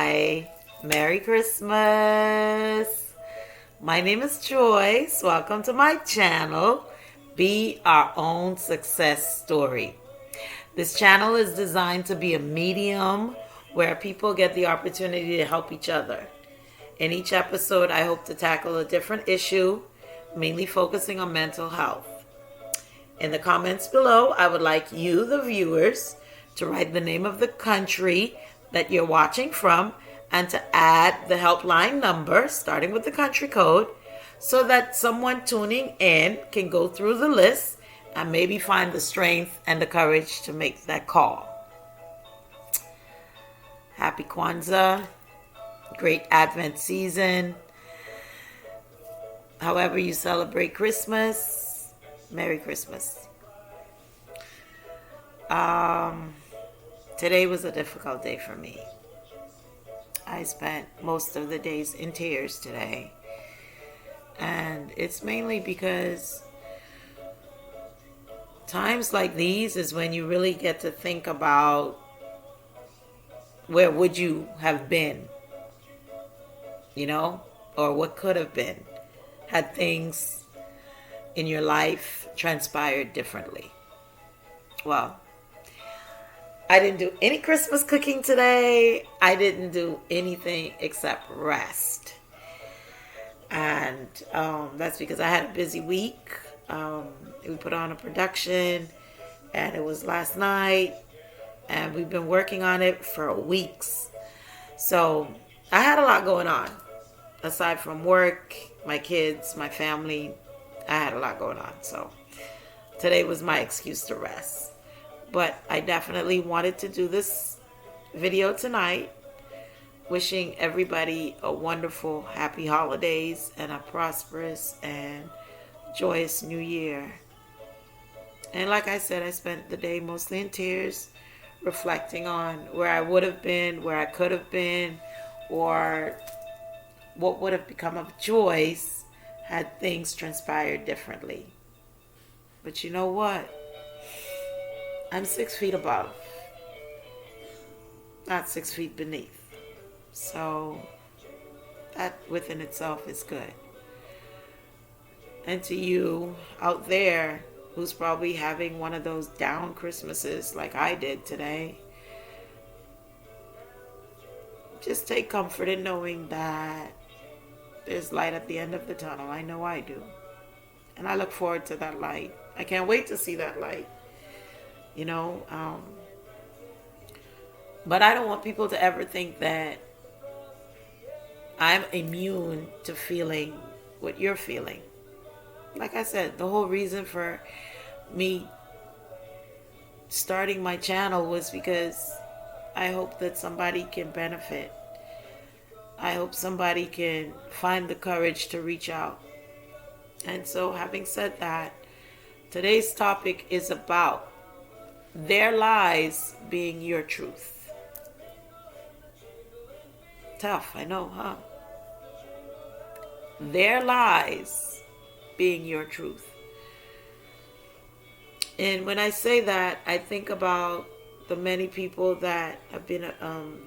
Hi, Merry Christmas. My name is Joyce. Welcome to my channel, Be Our Own Success Story. This channel is designed to be a medium where people get the opportunity to help each other. In each episode, I hope to tackle a different issue, mainly focusing on mental health. In the comments below, I would like you, the viewers, to write the name of the country that you're watching from and to add the helpline number, starting with the country code, so that someone tuning in can go through the list and maybe find the strength and the courage to make that call. Happy Kwanzaa, great Advent season. However you celebrate Christmas, Merry Christmas. Today was a difficult day for me. I spent most of the days in tears today. And it's mainly because times like these is when you really get to think about where would you have been, or what could have been had things in your life transpired differently. Well, I didn't do any Christmas cooking today. I didn't do anything except rest. And that's because I had a busy week. We put on a production and it was last night. And we've been working on it for weeks. So I had a lot going on. Aside from work, my kids, my family, I had a lot going on. So today was my excuse to rest. But I definitely wanted to do this video tonight, wishing everybody a wonderful, happy holidays and a prosperous and joyous new year. And like I said, I spent the day mostly in tears, reflecting on where I would have been, where I could have been, or what would have become of Joyce had things transpired differently. But you know what? I'm 6 feet above, not 6 feet beneath. So that within itself is good. And to you out there who's probably having one of those down Christmases like I did today, just take comfort in knowing that there's light at the end of the tunnel. I know I do. And I look forward to that light. I can't wait to see that light. But I don't want people to ever think that I'm immune to feeling what you're feeling. Like I said, the whole reason for me starting my channel was because I hope that somebody can benefit. I hope somebody can find the courage to reach out. And so, having said that, today's topic is about their lies being your truth. Tough, I know, huh? Their lies being your truth. And when I say that, I think about the many people that have been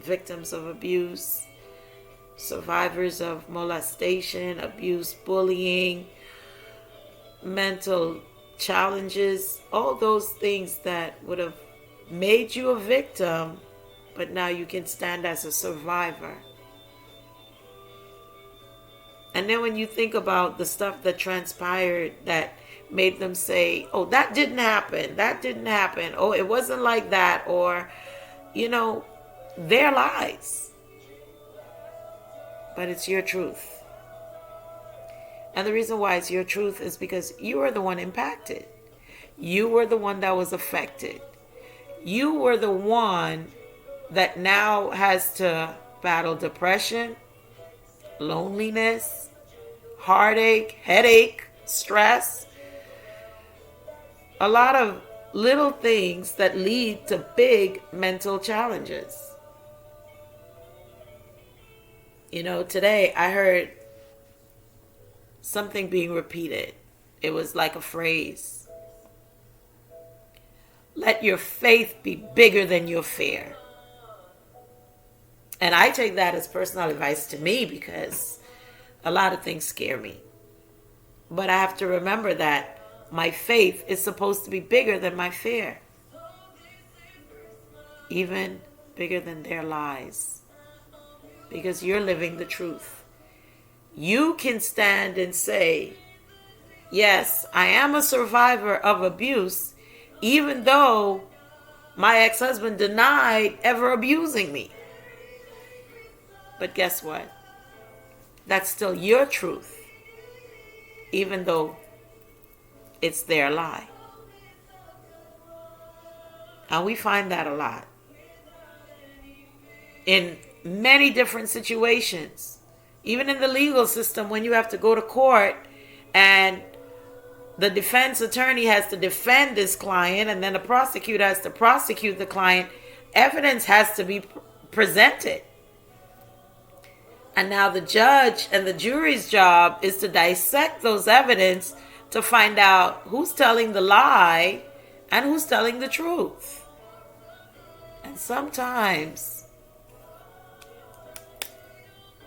victims of abuse, survivors of molestation, abuse, bullying, mental challenges, all those things that would have made you a victim, but now you can stand as a survivor. And then when you think about the stuff that transpired that made them say, oh, that didn't happen, oh, it wasn't like that, or, their lies. But it's your truth. And the reason why it's your truth is because you were the one impacted. You were the one that was affected. You were the one that now has to battle depression, loneliness, heartache, headache, stress. A lot of little things that lead to big mental challenges. Today I heard something being repeated. It was like a phrase. Let your faith be bigger than your fear. And I take that as personal advice to me because a lot of things scare me. But I have to remember that my faith is supposed to be bigger than my fear. Even bigger than their lies. Because you're living the truth. You can stand and say, yes, I am a survivor of abuse, even though my ex-husband denied ever abusing me. But guess what? That's still your truth, even though it's their lie. And we find that a lot. In many different situations. Even in the legal system, when you have to go to court and the defense attorney has to defend this client and then the prosecutor has to prosecute the client, evidence has to be presented. And now the judge and the jury's job is to dissect those evidence to find out who's telling the lie and who's telling the truth. And sometimes,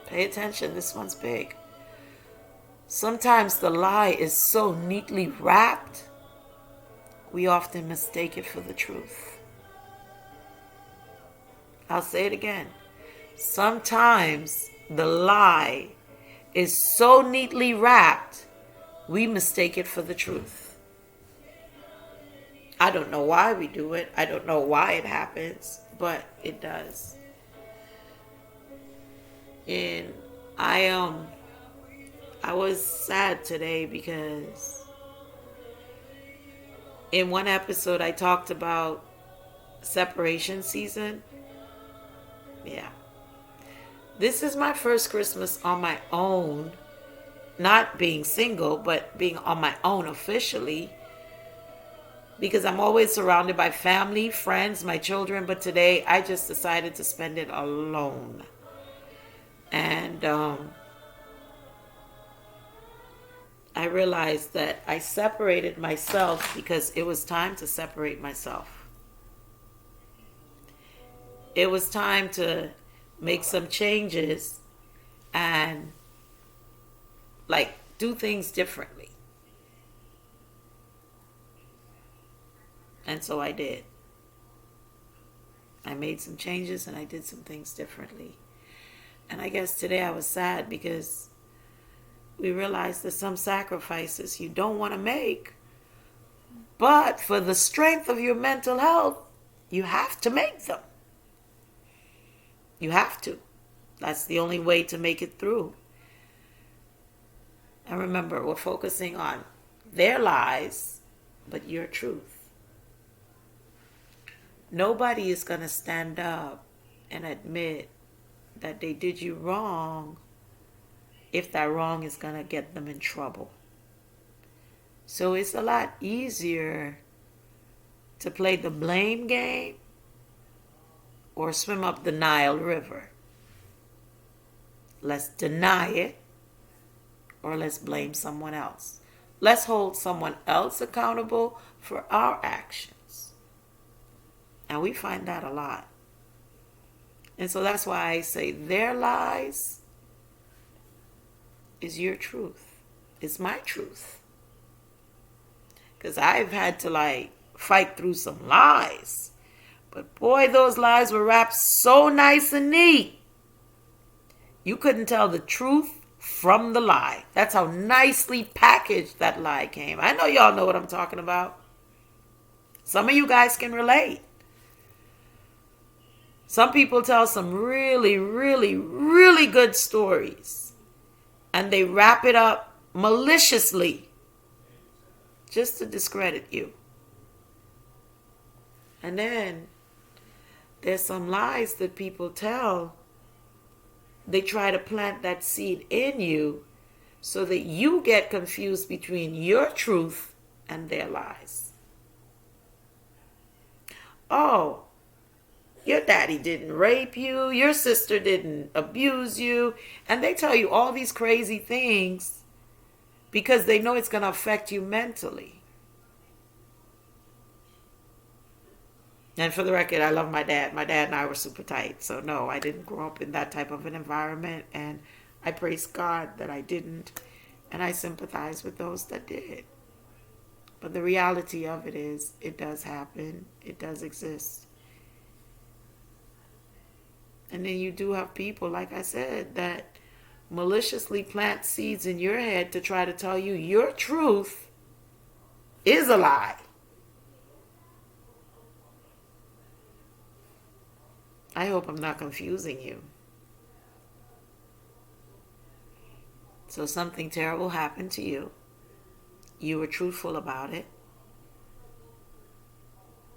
pay attention, this one's big. Sometimes the lie is so neatly wrapped, we often mistake it for the truth. I'll say it again. Sometimes the lie is so neatly wrapped, we mistake it for the truth. I don't know why we do it. I don't know why it happens, but it does. And I was sad today because in one episode I talked about separation season. Yeah. This is my first Christmas on my own, not being single, but being on my own officially, because I'm always surrounded by family, friends, my children, but today I just decided to spend it alone. And I realized that I separated myself because it was time to separate myself. It was time to make some changes and do things differently. And so I did. I made some changes and I did some things differently. And I guess today I was sad because we realized there's some sacrifices you don't want to make, but for the strength of your mental health, you have to make them. You have to. That's the only way to make it through. And remember, we're focusing on their lies, but your truth. Nobody is going to stand up and admit that they did you wrong if that wrong is going to get them in trouble. So it's a lot easier to play the blame game or swim up the Nile River. Let's deny it or let's blame someone else. Let's hold someone else accountable for our actions. And we find that a lot. And so that's why I say their lies is your truth. It's my truth. Because I've had to fight through some lies. But boy, those lies were wrapped so nice and neat. You couldn't tell the truth from the lie. That's how nicely packaged that lie came. I know y'all know what I'm talking about. Some of you guys can relate. Some people tell some really, really, really good stories. And they wrap it up maliciously just to discredit you. And then there's some lies that people tell. They try to plant that seed in you so that you get confused between your truth and their lies. Oh, your daddy didn't rape you. Your sister didn't abuse you. And they tell you all these crazy things because they know it's going to affect you mentally. And for the record, I love my dad. My dad and I were super tight. So no, I didn't grow up in that type of an environment. And I praise God that I didn't. And I sympathize with those that did. But the reality of it is, it does happen. It does exist. And then you do have people, like I said, that maliciously plant seeds in your head to try to tell you your truth is a lie. I hope I'm not confusing you. So something terrible happened to you. You were truthful about it.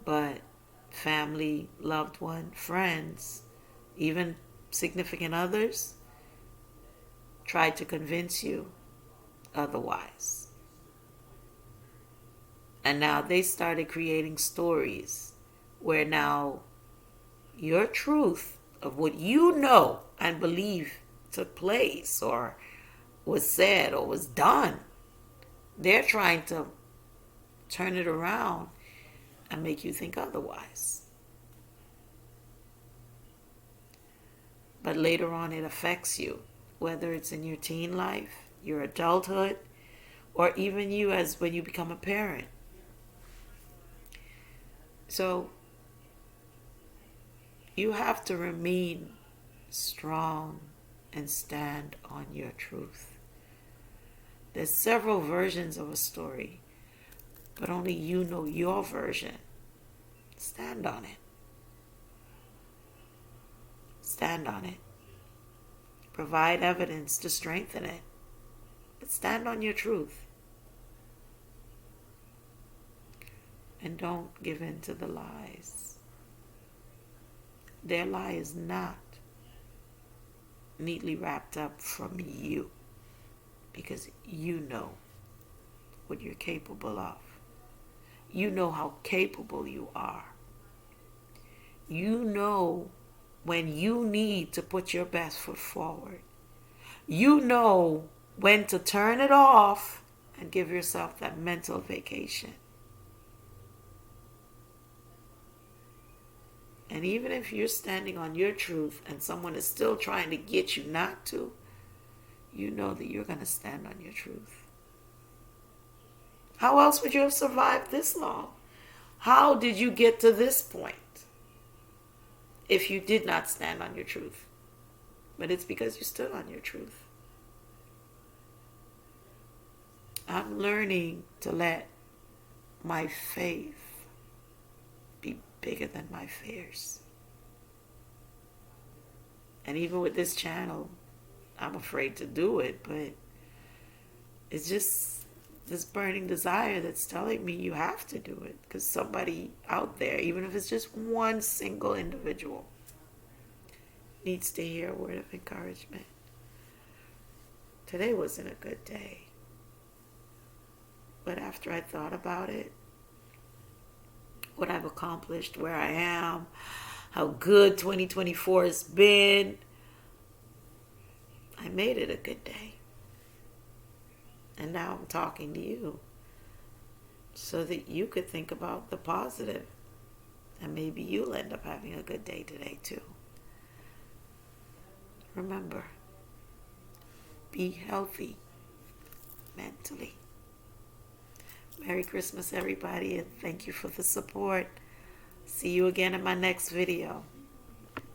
But family, loved one, friends, even significant others tried to convince you otherwise. And now they started creating stories where now your truth of what you know and believe took place or was said or was done, they're trying to turn it around and make you think otherwise. But later on it affects you, whether it's in your teen life, your adulthood, or even you as when you become a parent. So you have to remain strong and stand on your truth. There's several versions of a story, but only you know your version. Stand on it. Stand on it. Provide evidence to strengthen it, but stand on your truth. And don't give in to the lies. Their lie is not neatly wrapped up from you, because you know what you're capable of. You know how capable you are. You know when you need to put your best foot forward. You know when to turn it off and give yourself that mental vacation. And even if you're standing on your truth and someone is still trying to get you not to, you know that you're going to stand on your truth. How else would you have survived this long? How did you get to this point if you did not stand on your truth? But it's because you stood on your truth. I'm learning to let my faith be bigger than my fears. And even with this channel, I'm afraid to do it, but it's just this burning desire that's telling me you have to do it, because somebody out there, even if it's just one single individual, needs to hear a word of encouragement. Today wasn't a good day, but after I thought about it, what I've accomplished, where I am, how good 2024 has been, I made it a good day. And now I'm talking to you so that you could think about the positive, and maybe you'll end up having a good day today too. Remember, be healthy mentally. Merry Christmas, everybody, and thank you for the support. See you again in my next video.